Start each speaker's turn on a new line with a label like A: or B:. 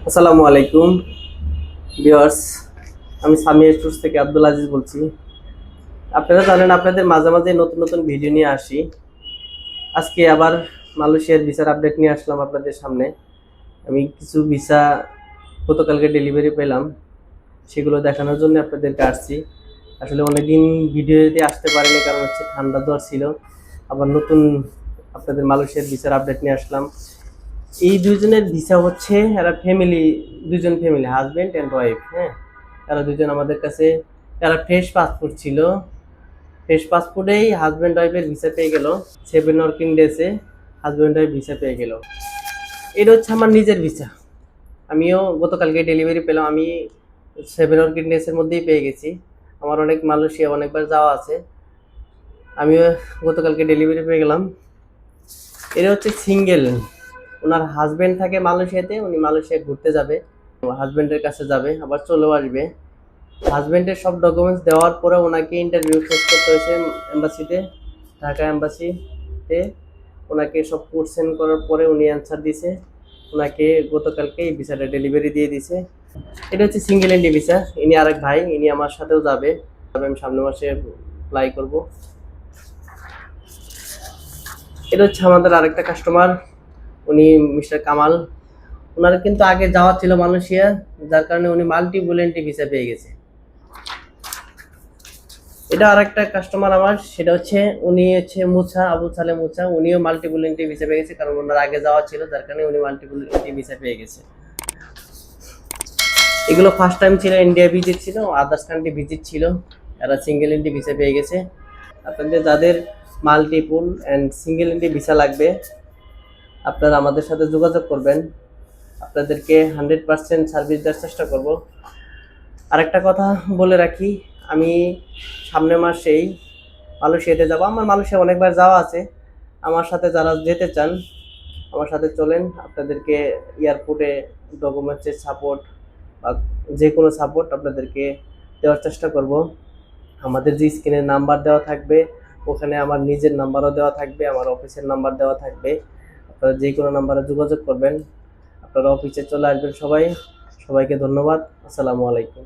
A: আসসালামু আলাইকুম ভিউয়ার্স। আমি সামিয়া স্টোর্স থেকে আব্দুল আজিজ বলছি। আপনারা জানেন আপনাদের মাঝে মাঝে নতুন নতুন ভিডিও নিয়ে আসি। আজকে আবার মালয়েশিয়ার ভিসার আপডেট নিয়ে আসলাম আপনাদের সামনে। আমি কিছু ভিসা গতকালকে ডেলিভারি পেলাম, সেগুলো দেখানোর জন্য আপনাদেরকে আসছি। আসলে অনেকদিন ভিডিওতে আসতে পারিনি, কারণ হচ্ছে ঠান্ডা জ্বর ছিল। আবার নতুন আপনাদের মালয়েশিয়ার ভিসার আপডেট নিয়ে আসলাম। এই দুইজনের ভিসা হচ্ছে, এরা ফ্যামিলি, দুজন ফ্যামিলি, হাজবেন্ড অ্যান্ড ওয়াইফ। হ্যাঁ, এরা দুজন আমাদের কাছে, এরা ফ্রেশ পাসপোর্ট ছিল। ফ্রেশ পাসপোর্টেই হাজব্যান্ড ওয়াইফের ভিসা পেয়ে গেল। 7 ওয়ার্কিং ডেজে হাজব্যান্ড ওয়াইফ ভিসা পেয়ে গেল। এটা হচ্ছে আমার নিজের ভিসা। আমিও গতকালকে ডেলিভারি পেলাম। আমি 7 ওয়ার্কিং ডেজের মধ্যেই পেয়ে গেছি। আমার অনেক মালয়েশিয়া অনেকবার যাওয়া আছে। আমিও গতকালকে ডেলিভারি পেয়ে গেলাম। এটা হচ্ছে সিঙ্গেল, ওনার হাজব্যান্ড থাকে মালয়েশিয়াতে, উনি মালয়েশিয়া ঘুরতে যাবে, হাজব্যান্ডের কাছে যাবে, আবার চলেও আসবে। হাজব্যান্ডের সব ডকুমেন্টস দেওয়ার পরে ওনাকে ইন্টারভিউ ফেস করতে হয়েছে এম্বাসিতে, ঢাকা এম্বাসিতে। ওনাকে সব কোশ্চেন করার পরে উনি অ্যান্সার দিছে। ওনাকে গতকালকে এই ভিসাটা ডেলিভারি দিয়ে দিছে। এটা হচ্ছে সিঙ্গেল এন্ডি ভিসা। ইনি আরেক ভাই, ইনি আমার সাথেও যাবে। আমি সামনের মাসে অ্যাপ্লাই করব। এটা হচ্ছে আমাদের আরেকটা কাস্টমার, উনি মিস্টার কামাল। ওনার কিন্তু আগে যাওয়া ছিল মালয়েশিয়া, যার কারণে উনি মাল্টিপল এন্ট্রি ভিসা পেয়ে গেছে। এটা আরেকটা কাস্টমার আমার, সেটা হচ্ছে উনি হচ্ছে মুছা, আবু সালে মুছা। উনিও মাল্টিপল এন্ট্রি ভিসা পেয়ে গেছে, কারণ ওনার আগে যাওয়া ছিল, যার কারণে উনি মাল্টিপল এন্ট্রি ভিসা পেয়ে গেছে। এগুলো ফার্স্ট টাইম ছিল, ইন্ডিয়া ভিজিট ছিল, আদার্স কান্ট্রি ভিজিট ছিল। এরা সিঙ্গেল এন্ট্রি ভিসা পেয়ে গেছে। আপনাদের যাদের multiple and single entry visa লাগবে, আপনারা আমাদের সাথে যোগাযোগ করবেন। আপনাদেরকে 100% সার্ভিস দেওয়ার চেষ্টা করব। আরেকটা কথা বলে রাখি, আমি সামনের মাসেই মালয়েশিয়াতে যাব। আমার মালয়েশিয়া অনেকবার যাওয়া আছে। আমার সাথে যারা যেতে চান আমার সাথে চলেন। আপনাদেরকে এয়ারপোর্টে ডকুমেন্টসের সাপোর্ট বা যে কোনো সাপোর্ট আপনাদেরকে দেওয়ার চেষ্টা করব। আমাদের যে স্ক্রিনে নাম্বার দেওয়া থাকবে, ওখানে আমার নিজের নাম্বারও দেওয়া থাকবে, আমার অফিসের নাম্বার দেওয়া থাকবে। আপনারা যে কোনো নাম্বারে যোগাযোগ করবেন। আপনারা অফিসে চলে আসবেন সবাই। সবাইকে ধন্যবাদ। আসসালামু আলাইকুম।